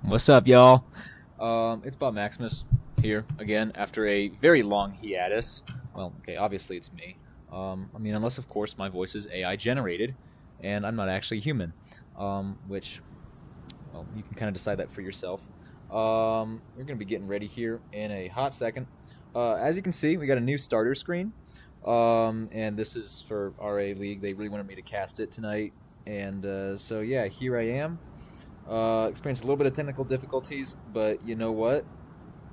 What's up, y'all? It's Bob Maximus here again after a very long hiatus. Well, okay, obviously it's me. I mean, unless of course my voice is AI generated, and I'm not actually human. Which, well, you can kind of decide that for yourself. We're gonna be getting ready here in a hot second. As you can see, we got a new starter screen, and this is for RA League. They really wanted me to cast it tonight, and so yeah, here I am. Experienced a little bit of technical difficulties, but you know what?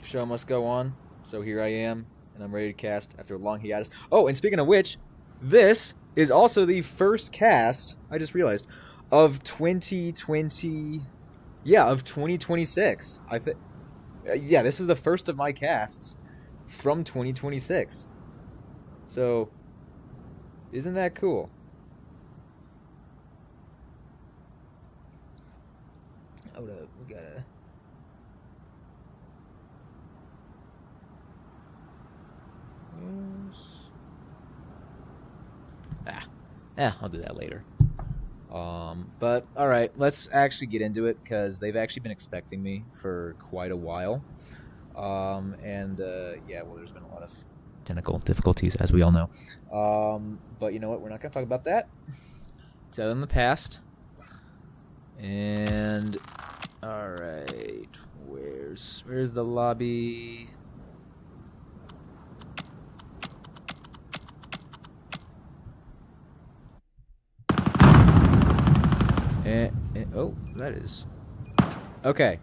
Show must go on. So here I am, and I'm ready to cast after a long hiatus. Oh, and speaking of which, this is also the first cast, I just realized, of 2020... Yeah, of 2026. Yeah, this is the first of my casts from 2026. So, isn't that cool? Hold up, we gotta... I'll do that later. But, alright, let's actually get into it, because they've actually been expecting me for quite a while. Yeah, well, there's been a lot of technical difficulties, as we all know. But you know what, we're not gonna talk about that. It's out in the past. And... Alright, where's the lobby? Oh, that is... Okay.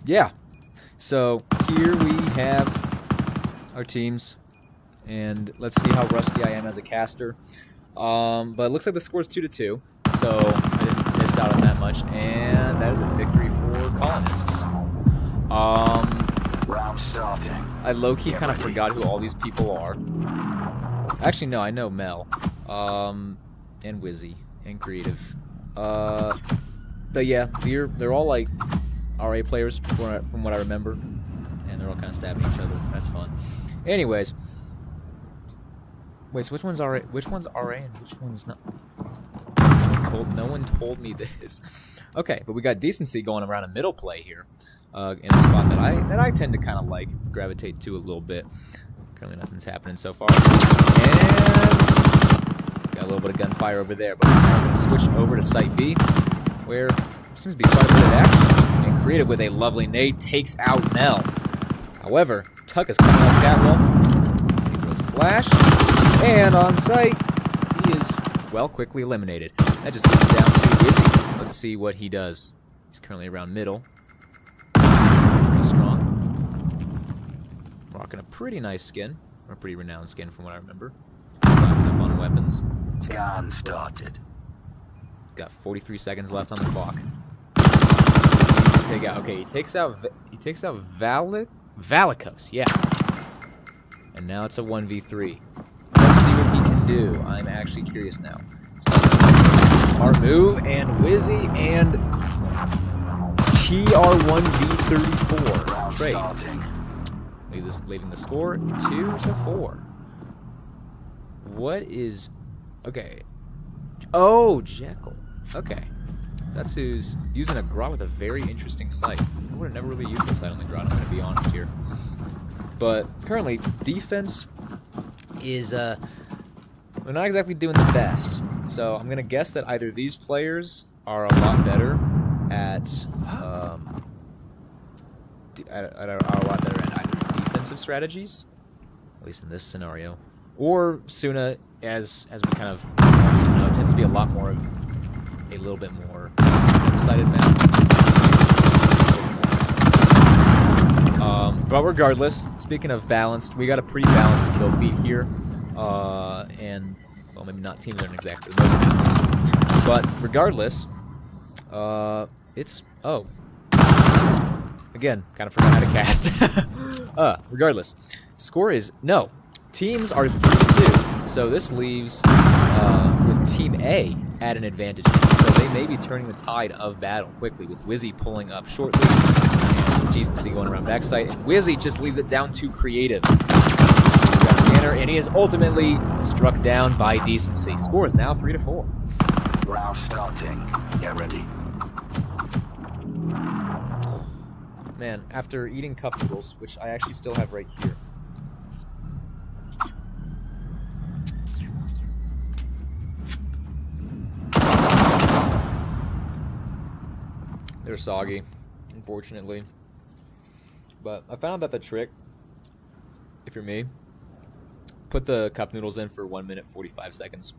Yeah. So, here we have our teams. And let's see how rusty I am as a caster. But it looks like the score is 2-2. So, I didn't miss out on that much. And that is a victory for Colonists. I low-key kind of forgot who all these people are. Actually, no, I know Mel. And Wizzy. And Creative. But yeah, they're all like RA players from what I remember. And they're all kind of stabbing each other. That's fun. Anyways. Wait, so which one's RA? Which one's RA and which one's not? No one told me this. Okay, but we got decency going around a middle play here, in a spot that I tend to kind of like gravitate to a little bit. Currently, nothing's happening so far, and got a little bit of gunfire over there. But we're going to switch over to Site B, where there seems to be quite a bit of action. And Creative with a lovely nade takes out Mel. However, Tuck is coming up catwalk. He throws a flash, and on site, he is, well, quickly eliminated. That just leaves down to Wizzy. Let's see what he does. He's currently around middle. Pretty strong. Rocking a pretty nice skin. Or a pretty renowned skin from what I remember. Stocking up on weapons. Scan started. Got 43 seconds left on the clock. Take out. Okay, he takes out Valicos, yeah. And now it's a 1v3. Let's see what he can do. I'm actually curious now. Smart move, and Wizzy, and TR1v34 trade. Leaving the score 2-4. What is... Okay. Oh, Jekyll. Okay. That's who's using a Grot with a very interesting sight. I would have never really used this sight on the Grot, I'm going to be honest here. But currently, defense is... We're not exactly doing the best, so I'm gonna guess that either these players are a lot better at are a lot better at either defensive strategies, at least in this scenario, or Suna, as we kind of know, tends to be a lot more of a little bit more one-sided map. But regardless, speaking of balanced, we got a pretty balanced kill feed here. And, well, maybe not teams aren't exactly the most balanced. But, regardless, it's, oh. Again, kind of forgot how to cast. Regardless, score is, no, teams are 3-2. So this leaves, with Team A at an advantage. So they may be turning the tide of battle quickly, with Wizzy pulling up shortly. Decency going around backside, and Wizzy just leaves it down to Creative. Got Scanner, and he is ultimately struck down by Decency. Score is now 3-4. Round starting. Get ready. Man, after eating cup noodles, which I actually still have right here. They're soggy, unfortunately. But I found out that the trick, if you're me, put the cup noodles in for 1 minute 45 seconds.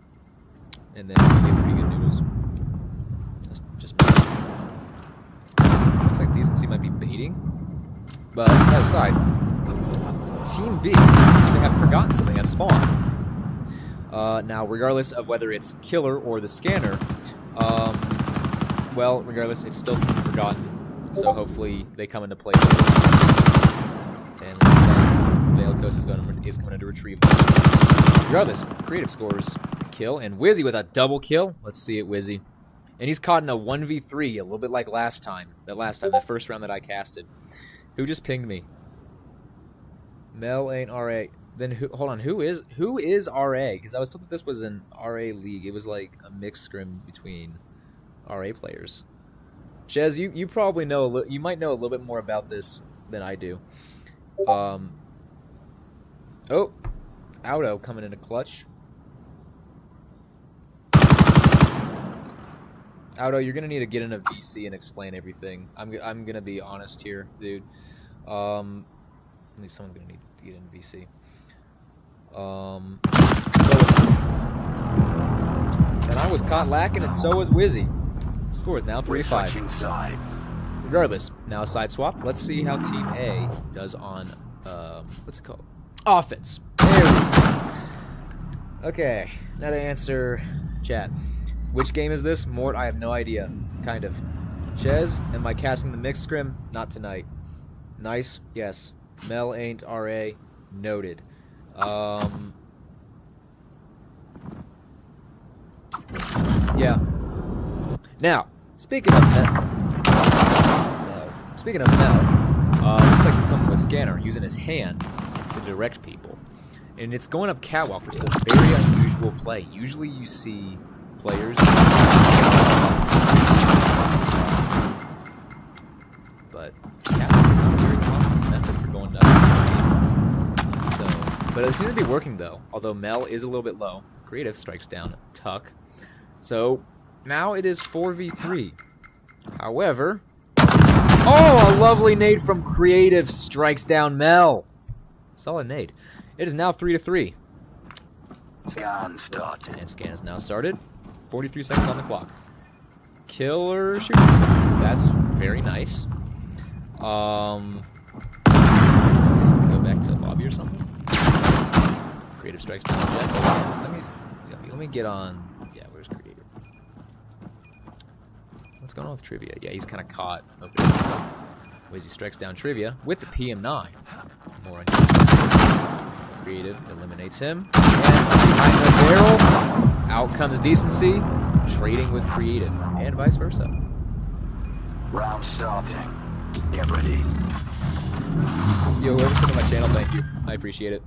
And then you get pretty good noodles. That's just looks like Decency might be baiting. But that aside, Team B seem to have forgotten something at spawn. Now, regardless of whether it's Killer or the Scanner, well, regardless, it's still something forgotten. So hopefully they come into play. And looks like Veil Coast is coming in to retrieve them. Regardless, Creative scores a kill, and Wizzy with a double kill. Let's see it, Wizzy. And he's caught in a 1v3, a little bit like last time. The first round that I casted. Who just pinged me? Mel ain't RA. Then hold on, who is RA? Because I was told that this was an RA league. It was like a mixed scrim between RA players. Chez, you probably know you might know a little bit more about this than I do. Oh, Auto coming into clutch. Auto, you're gonna need to get in a VC and explain everything. I'm gonna be honest here, dude. At least someone's gonna need to get in a VC. And I was caught lacking, and so was Wizzy. Score is now 3-5. Regardless, now a side swap. Let's see how Team A does on what's it called? Offense. There we go. Okay, now to answer chat. Which game is this? Mort, I have no idea. Kind of. Chez, am I casting the mixed scrim? Not tonight. Nice. Yes. Mel ain't RA. Noted. Yeah. Now, speaking of Mel, looks like he's coming with Scanner, using his hand to direct people. And it's going up catwalk, which is a very unusual play. Usually you see players, but catwalk is not a very common method for going down. So, but it seems to be working though. Although Mel is a little bit low. Creative strikes down Tuck. So now it is 4v3. However, oh, a lovely nade from Creative strikes down Mel. Solid nade. It is now 3-3. Scan started. And scan is now started. 43 seconds on the clock. Killer shoots himself. That's very nice. I guess I have to go back to the lobby or something. Creative strikes down Jet. Let me get on. Yeah, where's Creative? What's going on with Trivia? Yeah, he's kind of caught over there. Wizzy strikes down Trivia with the PM9. More on Creative eliminates him. And behind the barrel, out comes Decency, trading with Creative, and vice versa. Round starting. Get ready. Yo, whoever's sitting on my channel, thank you. I appreciate it.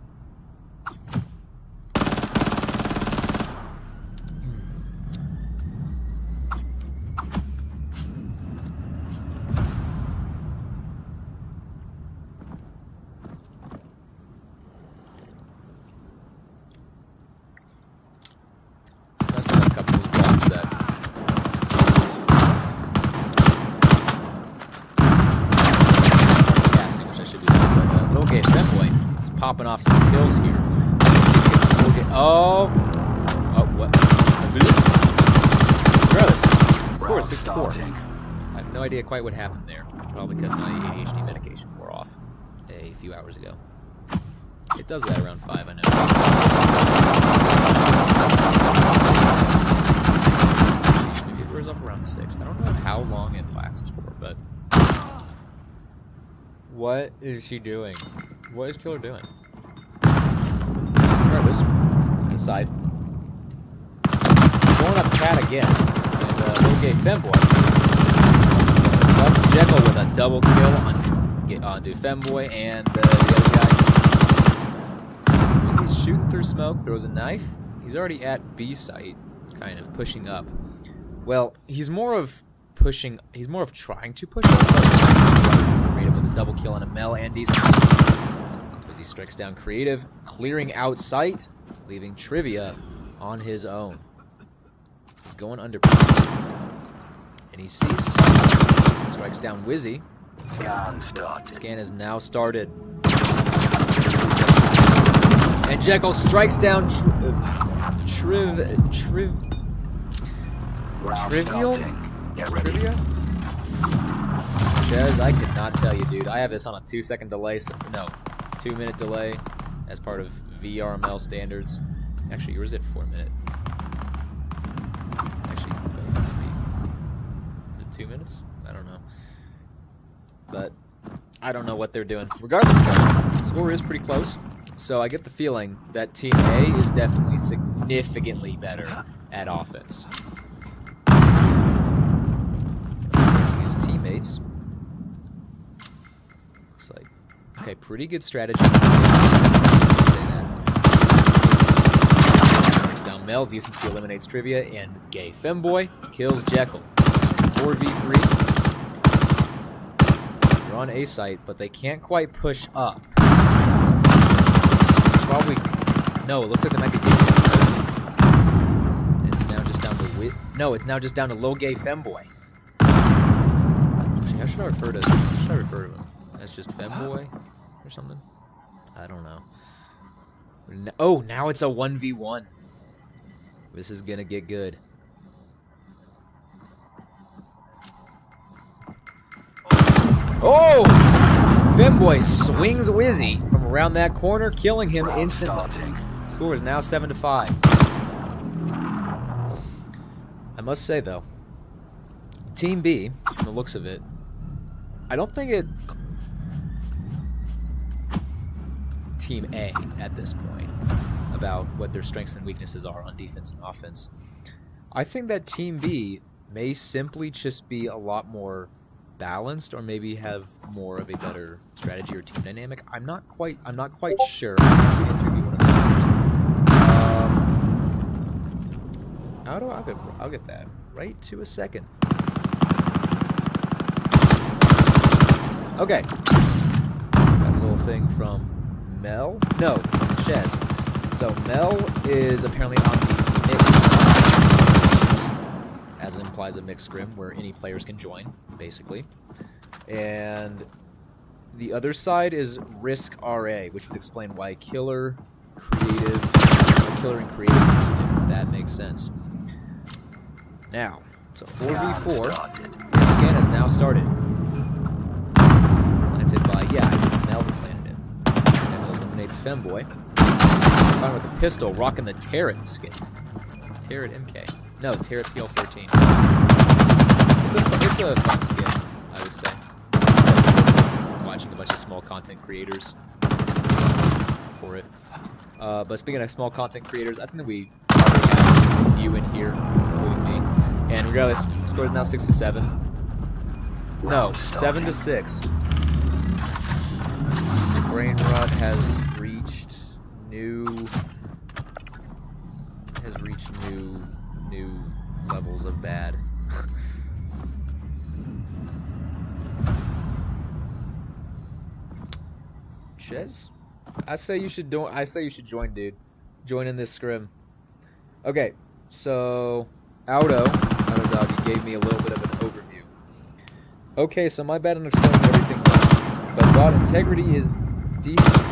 Popping off some kills here. Oh, what? Regardless, score is 6-4. I have no idea quite what happened there. Probably because my ADHD medication wore off a few hours ago. It does that around 5, I know. Maybe it wears off around 6. I don't know how long it lasts for, but what is she doing? What is Killer doing? Regardless, aside. Going up cat again. And little gay femboy. Left Jekyll with a double kill on get onto Femboy, and the other guy, he's shooting through smoke, throws a knife. He's already at B site, kind of pushing up. Well, he's more of trying to push up. Creative with a double kill on a Mel and Decency. As he strikes down Creative, clearing out sight, leaving Trivia on his own. He's going under pass. And he sees sight. Strikes down Wizzy. Scan started. Scan is now started. And Jekyll strikes down Trivial? Get ready. Trivia? Chez, I could not tell you, dude. I have this on a 2-second delay. So, no, 2-minute delay as part of VRML standards. Actually, yours is at 4-minute. Actually, is it 2 minutes? I don't know. But I don't know what they're doing. Regardless, though, the score is pretty close. So I get the feeling that Team A is definitely significantly better at offense. His teammates. Looks like, okay, pretty good strategy. Say that. Breaks down Mel, Decency eliminates Trivia, and Gay Femboy kills Jekyll. 4v3. They're on A site, but they can't quite push up. Probably no. It looks like they might be taking it. It's now just down to no. It's now just down to Lil Gay Femboy. Actually, how should I refer to? How should I refer to him? That's just Femboy or something. I don't know. Oh, now it's a 1v1. This is gonna get good. Oh! Femboy swings Wizzy from around that corner, killing him instantly. Score is now 7-5. I must say, though, Team B, from the looks of it, I don't think it... Team A, at this point, about what their strengths and weaknesses are on defense and offense. I think that Team B may simply just be a lot more balanced, or maybe have more of a better strategy or team dynamic. I'm not quite sure. I have to interview one of the players. I'll get that right to a second. Okay. Got a little thing from Mel. No, Chez. So Mel is apparently on the mix, as implies a mixed scrim where any players can join, basically. And the other side is Risk RA, which would explain why Killer and Creative. That makes sense. Now, it's a 4v4. And Scan has now started. Planted by, Mel planted it. And eliminates Femboy. Found with a pistol, rocking the Tarot skin. Tarot MK. No, Tarot PL13. It's a fun skin, I would say. Watching a bunch of small content creators for it. But speaking of small content creators, I think that we already have a few in here, including me. And regardless, the score is now 6-7. No, 7-6. Brain Rot has reached new levels of bad. Chez? I say you should join, dude. Join in this scrim. Okay, so Auto Dog, you gave me a little bit of an overview. Okay, so my bad on explaining everything, but bot integrity is decent.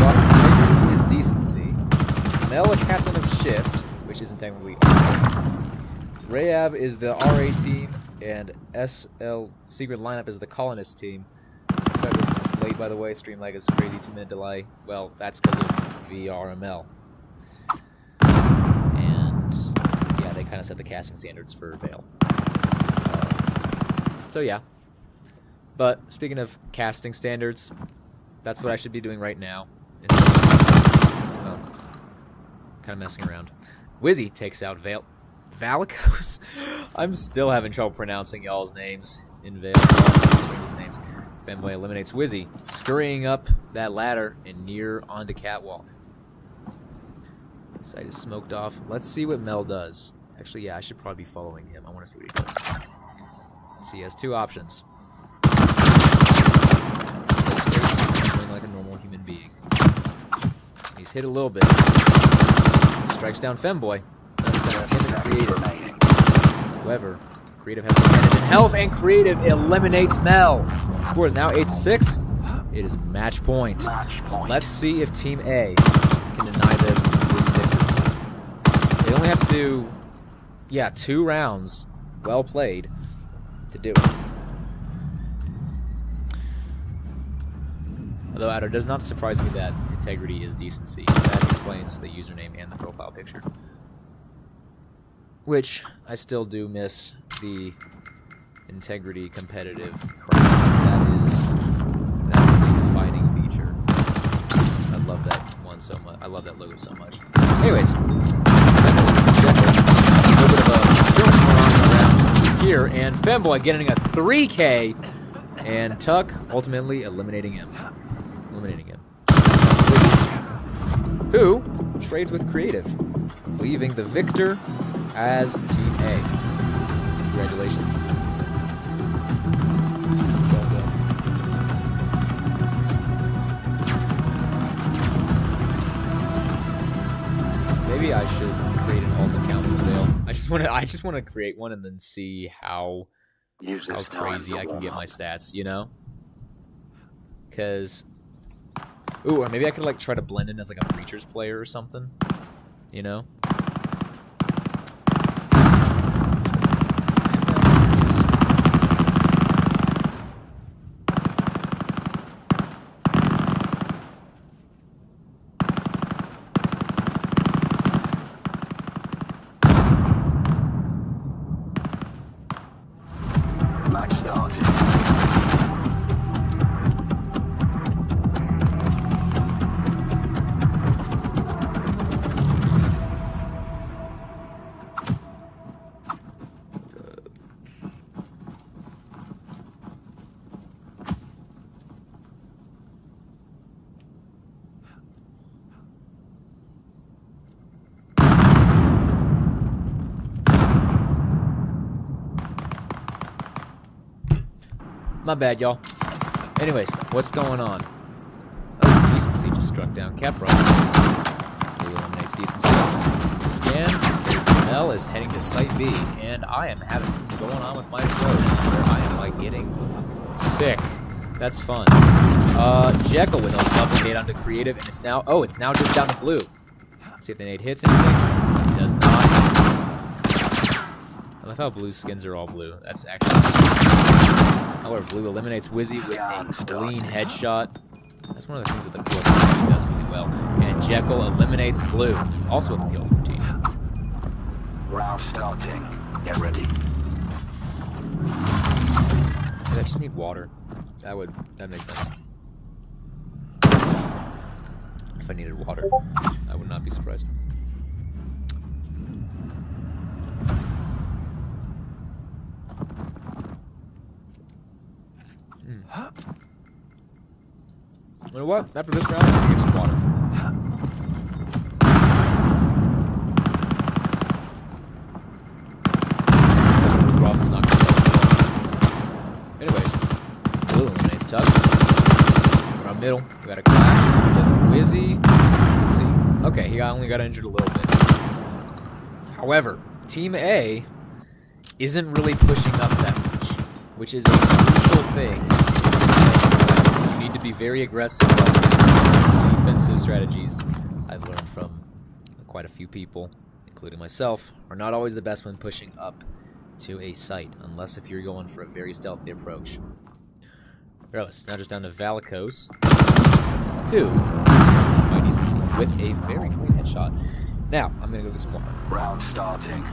Bot integrity is decency. Mel a captain of shift, which isn't technically. Rayab is the RA team, and SL Secret Lineup is the Colonist team. Sorry, this is late, by the way. Stream lag is crazy, 2-minute delay. Well, that's because of VRML. And yeah, they kind of set the casting standards for Veil. So yeah. But speaking of casting standards, that's what I should be doing right now. Well, kind of messing around. Wizzy takes out Veil. Valicos? I'm still having trouble pronouncing y'all's names in Vale. Strangest names. Femboy eliminates Wizzy, scurrying up that ladder and near onto Catwalk. Site is smoked off. Let's see what Mel does. Actually, yeah, I should probably be following him. I want to see what he does. So he has two options. Swing like a normal human being. He's hit a little bit. Strikes down Femboy. However, Creative has advantage in health, and Creative eliminates Mel. The score is now 8-6. It is match point. Let's see if Team A can deny them this victory. They only have to do, 2 rounds, well played, to do it. Although, Addo, it does not surprise me that integrity is decency. That explains the username and the profile picture. Which, I still do miss the integrity competitive crap. That is a defining feature. I love that one so much. I love that logo so much. Anyways, a little bit of a skirmish going on around here, and Femboy getting a 3K, and Tuck ultimately eliminating him. Who trades with Creative, leaving the victor as Team A. Congratulations. Well done. Maybe I should create an alt account with Vale. I just want to create one and then see how crazy I can get my stats, you know? Cause or maybe I could like try to blend in as like a Breachers player or something, you know? Match started. My bad, y'all. Anyways, what's going on? Oh, Decency just struck down Kepra. Blue eliminates Decency. Scan. Mel is heading to Site B, and I am having something going on with my throat where I am, like, getting sick. That's fun. Jekyll with a update onto Creative, and it's now just down to Blue. Let's see if the nade hits anything. It does not. I love how Blue's skins are all blue. That's actually... However, Blue eliminates Wizzy with a clean headshot. That's one of the things that the Kill 14 does really well. And Jekyll eliminates Blue, also with the Kill 14. Round starting. Get ready. I just need water. That makes sense. If I needed water, I would not be surprised. You know what? After this round, I'm gonna get some water. Rob is not gonna Anyways, Blue eliminates Tuck. Around middle, we got a clash with Wizzy. Let's see. Okay, he only got injured a little bit. However, Team A isn't really pushing up that much, which is a crucial thing. You need to be very aggressive about defensive strategies. I've learned from quite a few people, including myself, are not always the best when pushing up to a site, unless if you're going for a very stealthy approach. Regardless, it's now just down to Valicos, who, by decency, with a very clean headshot. Now, I'm going to go get some water. Round starting.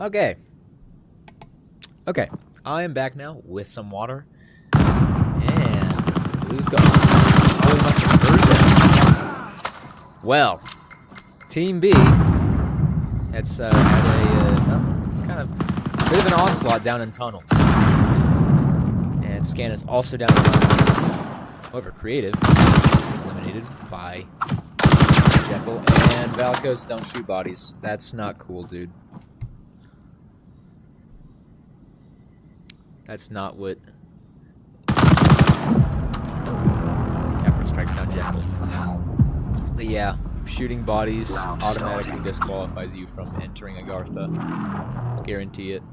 Okay. Okay. I am back now with some water. And Blue's gone. Oh, he must have heard them. Well, Team B it's had it's kind of a bit of an onslaught down in tunnels. And Scan is also down in tunnels. However, Creative eliminated by Jekyll and Valkos. Don't shoot bodies. That's not cool, dude. That's not what... Capra strikes down Jekyll. But yeah, shooting bodies automatically disqualifies you from entering Agartha. Guarantee it.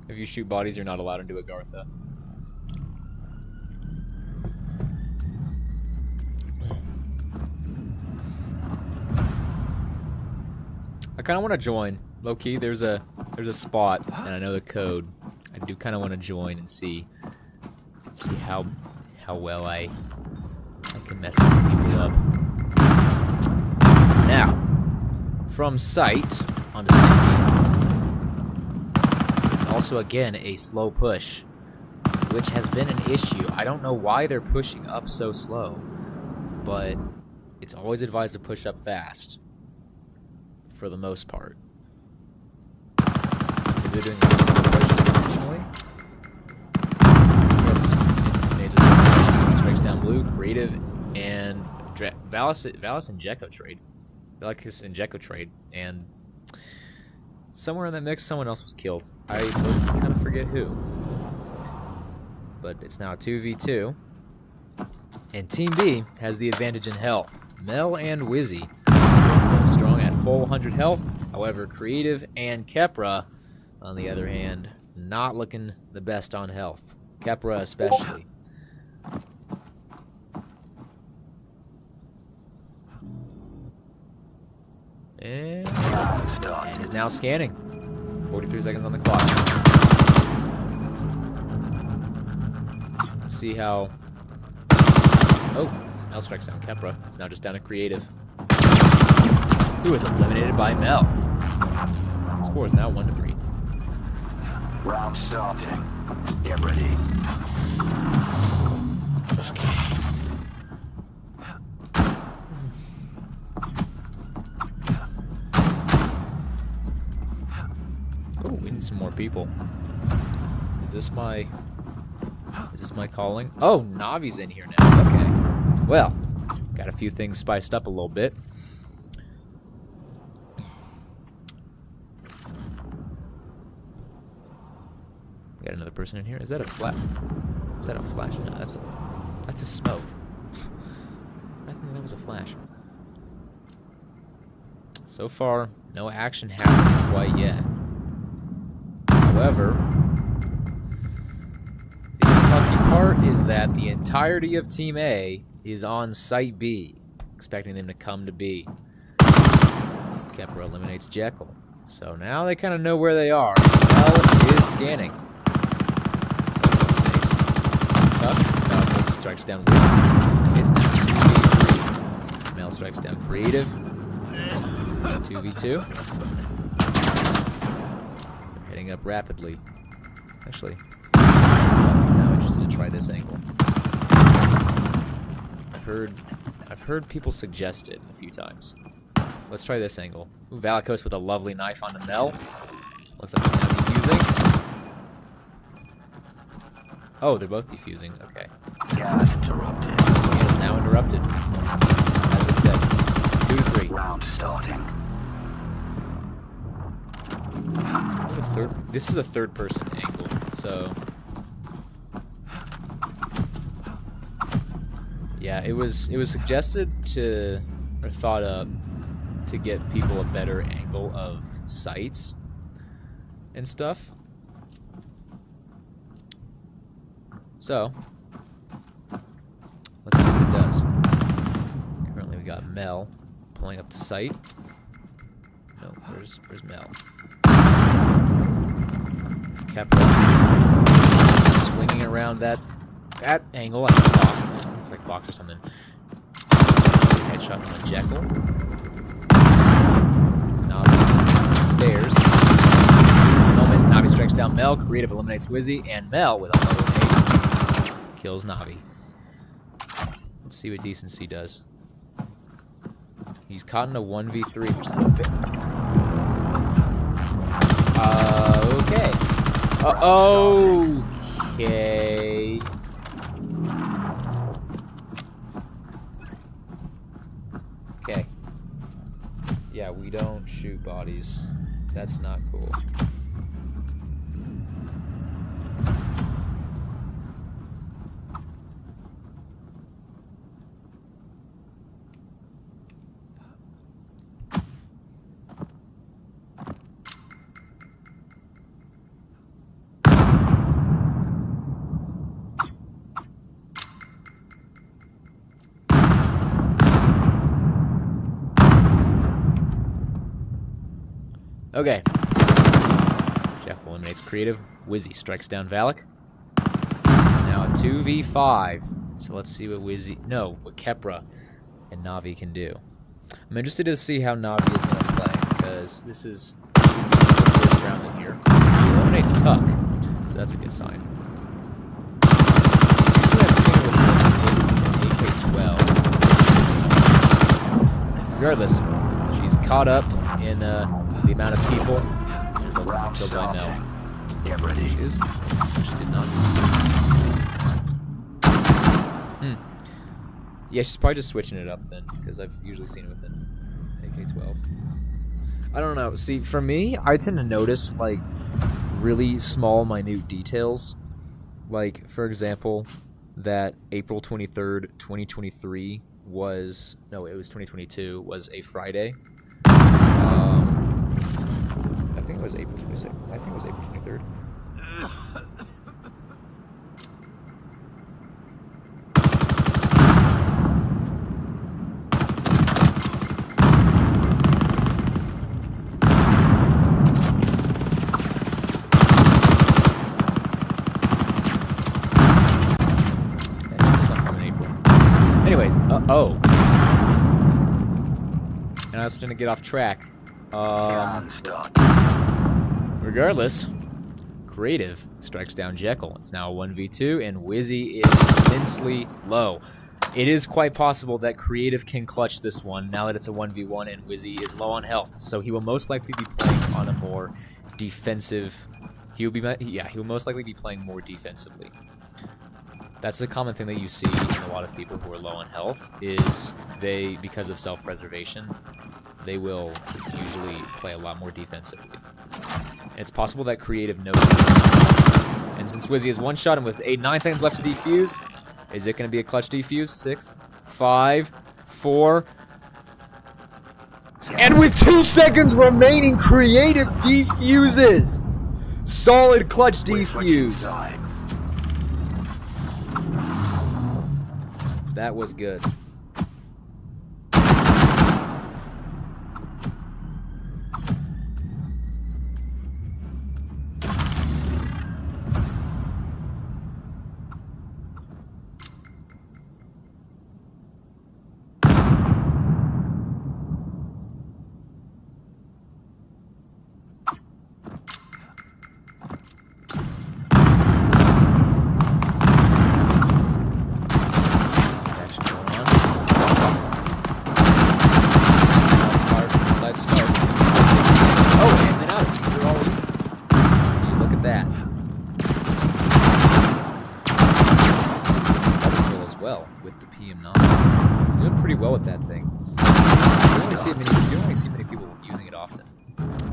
If you shoot bodies, you're not allowed into Agartha. I kind of want to join. Low key, there's a spot, and I know the code. I do kind of want to join and see how well I can mess with people up. Now, from sight onto site B, it's also again a slow push, which has been an issue. I don't know why they're pushing up so slow, but it's always advised to push up fast. For the most part. Maybe they're doing this push intentionally. Strikes down Blue, Creative, and Valis and Jekko trade. Valkos and Jekko trade, and somewhere in that mix, someone else was killed. I kind of forget who. But it's now 2v2. And Team B has the advantage in health. Mel and Wizzy going strong at full 100 health. However, Creative and Kepra, on the other hand, not looking the best on health. Kepra especially. And is now scanning. 43 seconds on the clock. Let's see how... Oh, Mel strikes down Kepra. It's now just down to Creative. Who is eliminated by Mel. Score is now 1-3. Round starting. Get ready. Oh, we need some more people. Is this my calling? Oh, Navi's in here now. Okay. Well, got a few things spiced up a little bit. Got another person in here. Is that a flash? Is that a flash? No, that's a smoke. I think that was a flash. So far, no action happening quite yet. However, the unlucky part is that the entirety of Team A is on Site B, expecting them to come to B. Kepra eliminates Jekyll. So now they kind of know where they are. Mel is scanning. Strikes down Wizard. It's now 2v3. Mel strikes down Creative. 2v2. They're hitting up rapidly. Actually, I'm now interested to try this angle. I've heard people suggest it a few times. Let's try this angle. Ooh, Valkos with a lovely knife onto Mel. Looks like he's now defusing. Oh, they're both defusing. Okay. Scan interrupted. Scan is now interrupted. As I said, 2-3. Round starting. This is a third-person angle, so yeah, it was suggested to, or thought up to get people a better angle of sights and stuff. So, let's see what it does. Currently we got Mel pulling up to sight. No, where's Mel? Kepra swinging around that angle at the top. It's like box or something. Headshot from Jekyll. Navi stairs. Navi strikes down Mel. Creative eliminates Wizzy, and Mel with another nade kills Navi. Let's see what Decency does. He's caught in a 1v3, which is a fit. Okay. Okay. Okay. Yeah, we don't shoot bodies. That's not cool. Okay. Jekyll eliminates Creative. Wizzy strikes down Valak. It's now a 2v5. So let's see what what Kepra and Navi can do. I'm interested to see how Navi is going to play, because this is the first rounds in here. He eliminates Tuck, so that's a good sign. Usually I've seen it with an AK-12. Regardless, she's caught up in the amount of people. There's a lot of I know. Get ready. She is. She did not. Yeah, she's probably just switching it up then, because I've usually seen it with an AK-12. I don't know. See, for me, I tend to notice, like, really small, minute details. Like, for example, that April 23rd, 2023 was... No, it was 2022, was a Friday. I think it was April 26th. I think it was April 23rd. Sometime in April. Anyway, oh. And I was going to get off track. Regardless, Creative strikes down Jekyll. It's now a 1v2, and Wizzy is immensely low. It is quite possible that Creative can clutch this one now that it's a 1v1 and Wizzy is low on health. So he will most likely be playing on a more defensive... He will most likely be playing more defensively. That's a common thing that you see in a lot of people who are low on health, is they, because of self-preservation, they will usually play a lot more defensively. And it's possible that Creative knows this. And since Wizzy is one shot and with 9 seconds left to defuse, is it going to be a clutch defuse? 6, 5, 4. And with 2 seconds remaining, Creative defuses! Solid clutch defuse. That was good. Well with the PM9. He's doing pretty well with that thing. You don't really see many people using it often.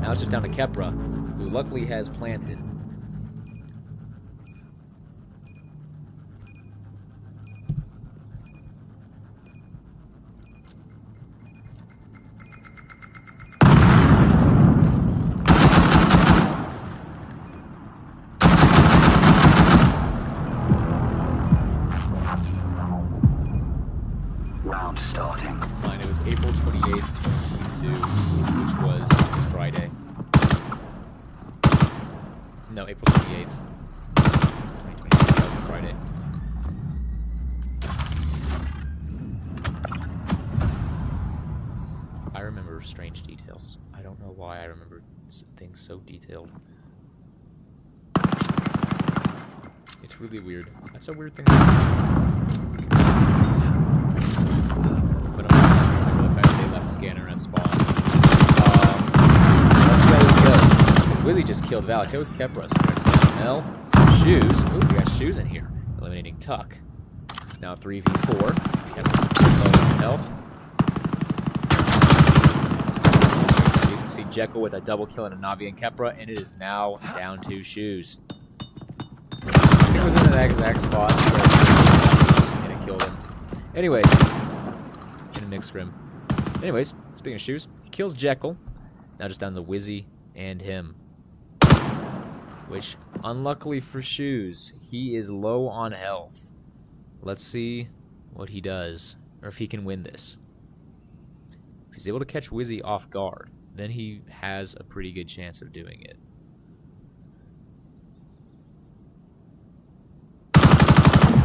Now it's just down to Kepra, who luckily has planted. Starting. Mine, it was April 28th, 2022, which was Friday. No, April 28th, 2022, that was a Friday. I remember strange details. I don't know why I remember things so detailed. It's really weird. That's a weird thing. But I'm not going to the fact that they left scanner at spawn. Let's see how this goes. Willie just killed Valakos. Kepra strikes down Mel. Shoes. Ooh, we got Shoes in here. Eliminating Tuck. Now 3v4. We have low health. You can see Jekyll with a double kill and a Navi and Kepra, and it is now down to Shoes. I think it was in that exact spot where and it killed him. Anyways, in a mixed scrim. Anyways, speaking of Shoes, he kills Jekyll. Now just down to Wizzy and him. Which, unluckily for Shoes, he is low on health. Let's see what he does, or if he can win this. If he's able to catch Wizzy off guard, then he has a pretty good chance of doing it.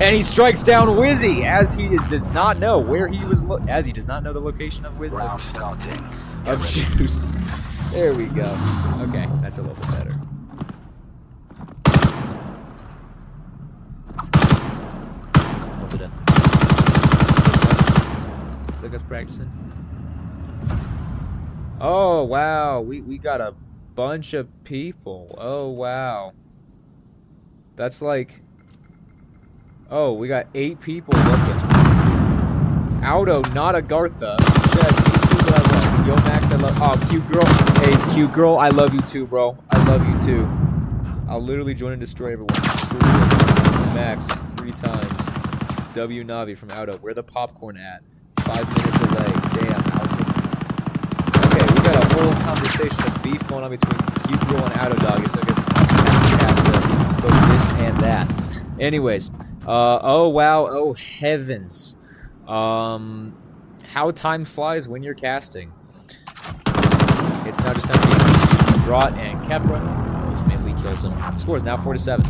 And he strikes down Wizzy as he does not know where he was. As he does not know the location of Wizzy. Round starting. Of Shoes. There we go. Okay, that's a little bit better. Look at practicing. Oh wow, we got a bunch of people. Oh wow. That's like. Oh, we got 8 people looking. Auto, not Agartha. Shit, me too, but I love. Yo, Max, I love. Oh, cute girl. Hey, cute girl, I love you too, bro. I love you too. I'll literally join and destroy everyone. Max, 3 times. W Navi from Auto. Where the popcorn at? 5-minute delay. Damn, Auto. Okay, we got a whole conversation of beef going on between cute girl and Auto Doggy, so I guess I'm just have to cast both this and that. Anyways. Oh wow, oh heavens. How time flies when you're casting. It's now just down to Brought and Kepra ultimately kills him. The score is now 4-7.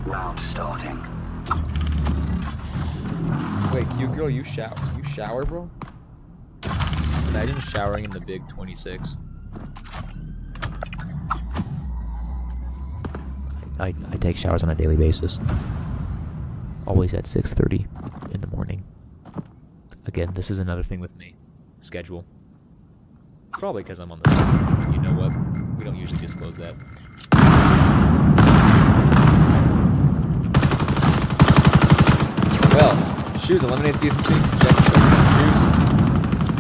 Round starting. Wait, cute girl, you shower, bro? Imagine showering in the big 26. I take showers on a daily basis. Always at 6:30 in the morning. Again, this is another thing with me. Schedule. Probably because I'm on the schedule. You know what? We don't usually disclose that. Well, Shoes eliminates decency. Jack strikes down Shoes.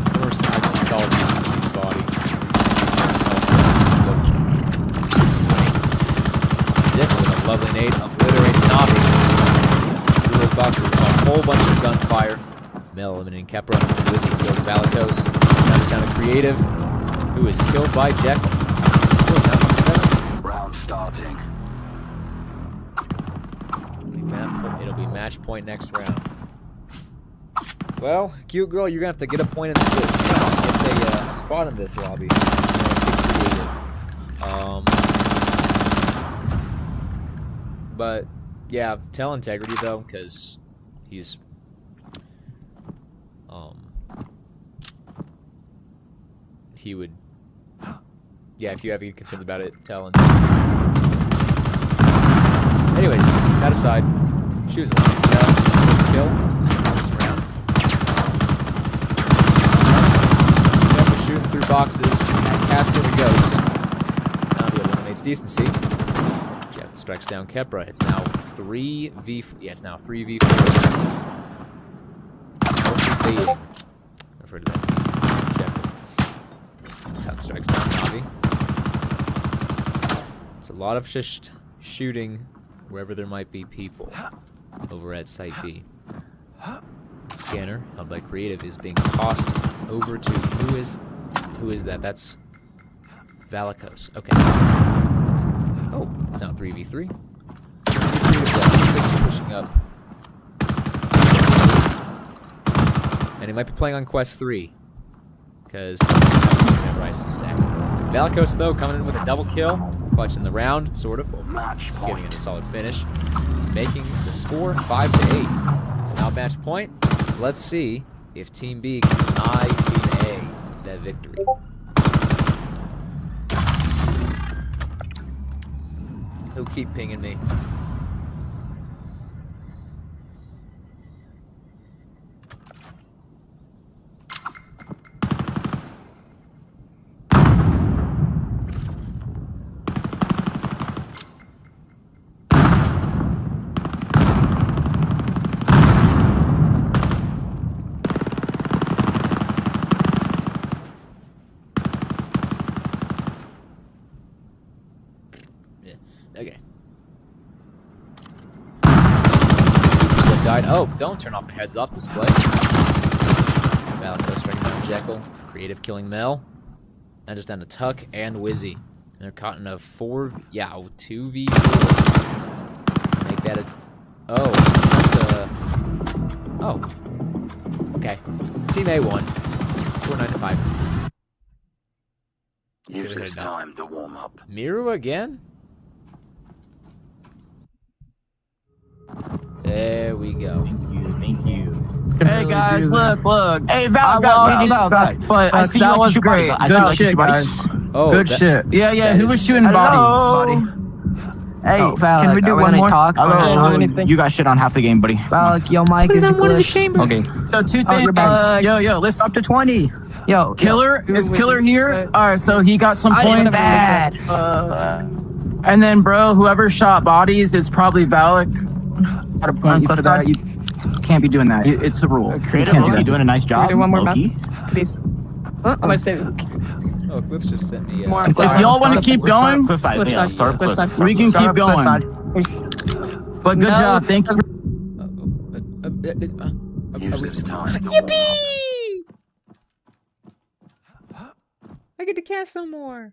Of course, I just saw decency's body. With a lovely nade, obliterates Navi. Through those boxes, a whole bunch of gunfire. Mel eliminating Kepra. Wizzy kills Valakos. Now he's down to Creative, who is killed by Jekyll. Round starting. It'll be match point next round. Well, cute girl, you're gonna have to get a point in this. Get a spot in this lobby. But yeah, tell Integrity though, because he's he would, yeah, if you have any concerns about it, tell Integrity. Anyways, that aside, Shoes first kill this round. Never shooting through boxes and Casper the Ghost. Now he eliminates decency. Strikes down Kepra. It's now 3v. Yeah, it's now 3v4. Mostly fading. I've heard of that. Tuck strikes down Navi. It's a lot of just shooting wherever there might be people over at Site B. Scanner, held by Creative, is being tossed over to who is that? That's Valakos. Okay. Oh, it's now 3v3. Pushing up. And he might be playing on Quest 3. Because whenever I see stack. Valakos, though, coming in with a double kill. Clutching the round, sort of. Just giving it a solid finish. Making the score 5-8. So now match point. Let's see if Team B can deny Team A that victory. He'll keep pinging me. side. Oh, don't turn off the heads-off display. Valco striking down Jekyll. Creative killing Mel. Now just down to Tuck and Wizzy. And they're caught in a 2v4. Make that a... Oh, that's a... Oh. Okay. Team A won. Score 9-5. Use this time to warm up. Miru again? There we go. Thank you. Hey guys, look. Hey, Val, but that was great. Good shit, guys. Oh, Good shit. Yeah. Who was shooting bodies? Hey, Valak, can we do one more? talk? Hello, you got shit on half the game, buddy. Valak, your mic is glitched. Okay. So two things. Yo, listen. Up to 20. Yo, Killer is Killer here. All right, so he got some points. Bad. And then, bro, whoever shot bodies is probably Valak. Got a point for that. You can't be doing that. It's a rule. Creative, you doing a nice job. Do one more Low-key. Please. I'm gonna say Oh, Clips just sent me... More. If y'all want to keep going, Cliff side. Cliff Yeah, side. start Cliff cliff. side. we can keep going. But good No. job. Thank you. Use this time. Yippee! I get to cast some more.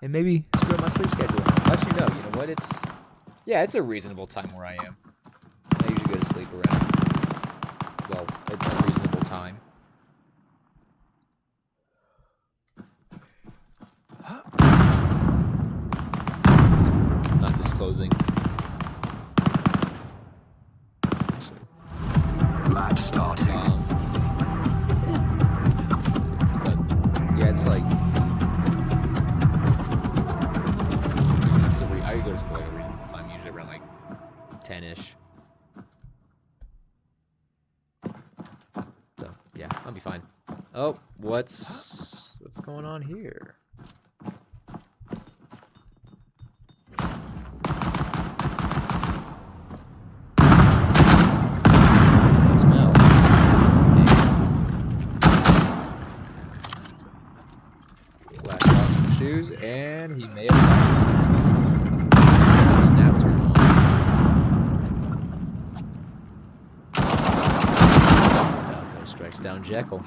And maybe screw up my sleep schedule. Let you know what? It's a reasonable time where I am. I usually go to sleep around, well, a reasonable time. Not disclosing. Actually, Match starting. but yeah, it's like I go to sleep like a reasonable time, usually around like 10-ish. So yeah, I'll be fine. Oh, what's going on here? That's Mel. Black box and shoes, and he may have lost himself. Snap turn on. Falco strikes down Jekyll.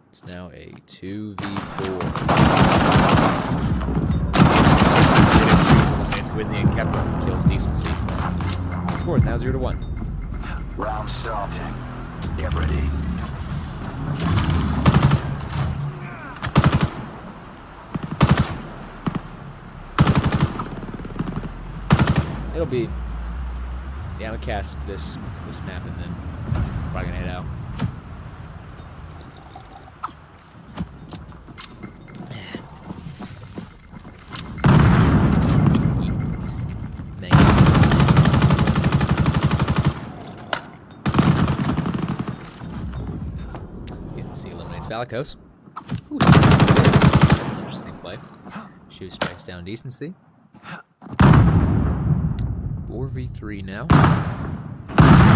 It's now a 2v4. Eliminates Wizzy and Kepler. Kills Decency. Score is now 0-1. Round starting. Get ready. It'll be... Yeah, I'm gonna cast this map and then probably gonna head out. Decency eliminates Valicos. Ooh, that's an interesting play. Shoe strikes down Decency. 4v3 now.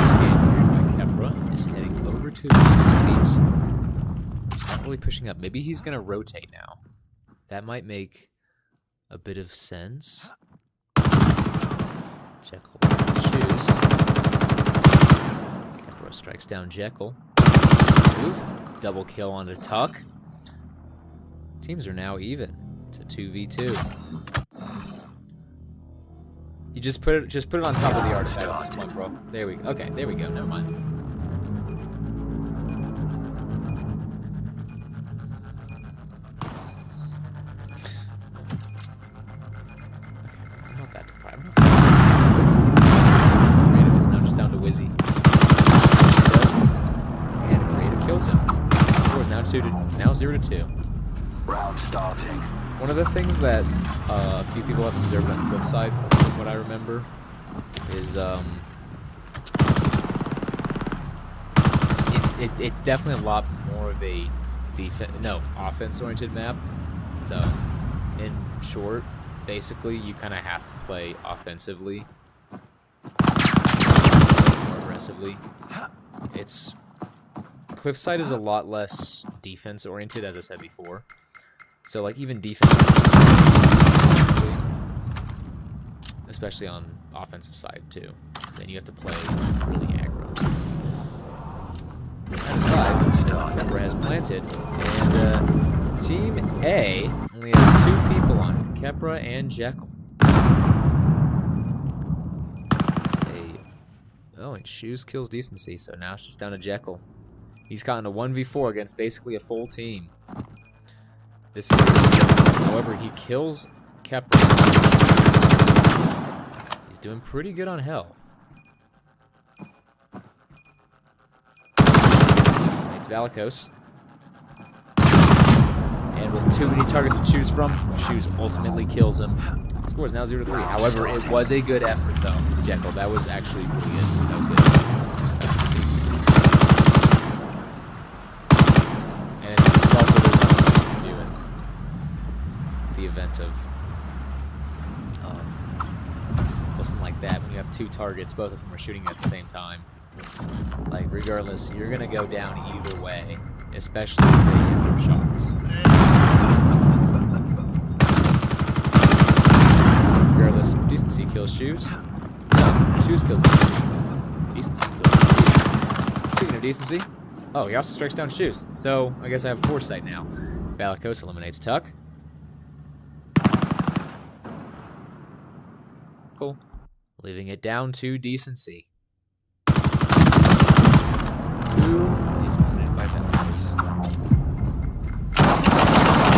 This game carried by Kepra is heading over to B8. He's not really pushing up. Maybe he's going to rotate now. That might make a bit of sense. Jekyll with shoes. Kepra strikes down Jekyll. Move. Double kill onto Tuck. Teams are now even. It's a 2v2. You just put it on top of the artifact at this point, bro. There we go. Okay, there we go. Never mind. Okay, I'm not that deprived. Creative is now just down to Wizzy. And Creative kills him. Score is now 0-2. Round starting. One of the things that a few people have observed on Cliffside, from what I remember, is it's definitely a lot more of a offense-oriented map. So, in short, basically, you kind of have to play offensively, more aggressively. Cliffside is a lot less defense-oriented, as I said before. So, like, even defense, especially on offensive side too. Then you have to play really aggro. That aside, Kepra has planted, and Team A only has 2 people on it, Kepra and Jekyll. Oh, and Shoes kills Decency, so now it's just down to Jekyll. He's caught in a 1v4 against basically a full team. This is, however, he kills Kepra. He's doing pretty good on health. It's Valikos. And with too many targets to choose from, Shoes ultimately kills him. Score is now 0-3. However, it was a good effort, though, Jekyll. That was actually really good. That was good. That's good to see. And it's also the doing the event of something like that. When you have 2 targets, both of them are shooting at the same time. Like, regardless, you're going to go down either way, especially if they hit their shots. Regardless, Decency kills Shoes. No, Shoes kills Decency. Decency kills Shoes. Speaking of Decency, oh, he also strikes down Shoes. So, I guess I have foresight now. Valikos eliminates Tuck. Cool. Leaving it down to Decency. Who is eliminated by Valikos.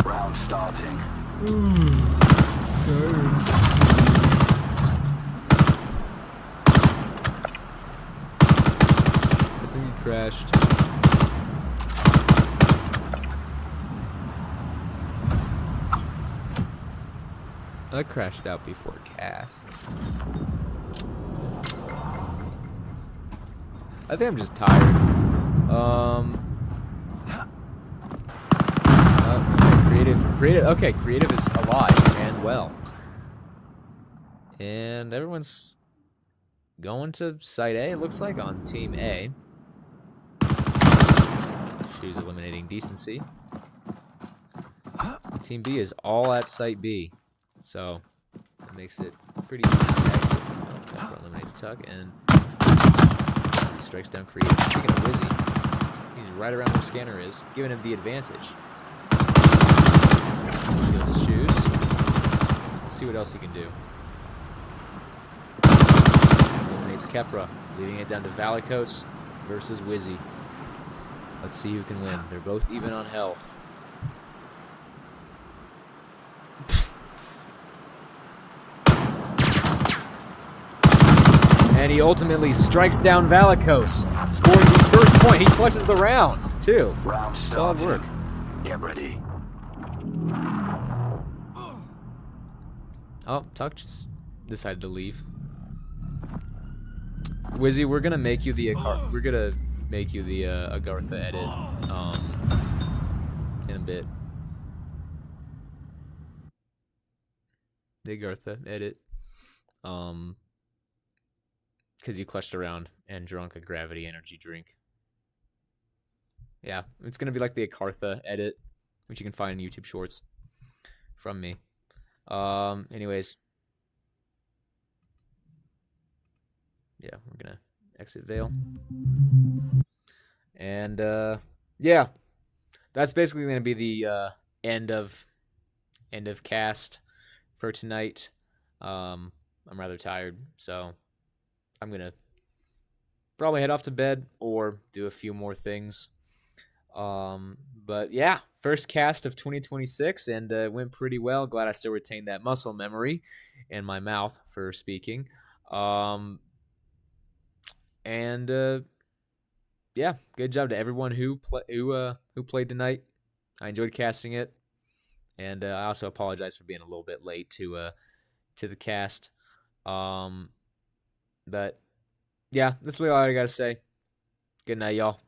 Round starting. I think he crashed. I crashed out before cast. I think I'm just tired. Okay, creative is alive and well. And everyone's going to Site A, it looks like, on Team A. Shoes eliminating Decency. Team B is all at Site B. So, it makes it pretty easy to exit. Kepra eliminates Tuck, and he strikes down Creative. Speaking of Wizzy, he's right around where Scanner is, giving him the advantage. Kills Shoes. Let's see what else he can do. Eliminates Kepra, leading it down to Valikos versus Wizzy. Let's see who can win. They're both even on health. And he ultimately strikes down Valikos, scoring the first point. He clutches the round, too. Round Solid starting. work. Get ready. Oh, Tuck just decided to leave. Wizzy, we're gonna make you the Agartha edit in a bit. The Agartha edit. Because you clutched around and drunk a gravity energy drink. Yeah, it's gonna be like the Agartha edit, which you can find in YouTube Shorts from me. Anyways. Yeah, we're gonna exit Veil. And yeah. That's basically gonna be the end of cast for tonight. I'm rather tired, so I'm gonna probably head off to bed or do a few more things. But yeah, first cast of 2026, and it went pretty well. Glad I still retained that muscle memory in my mouth for speaking. Yeah, good job to everyone who played tonight. I enjoyed casting it, and I also apologize for being a little bit late to the cast. But yeah, that's really all I gotta say. Good night, y'all.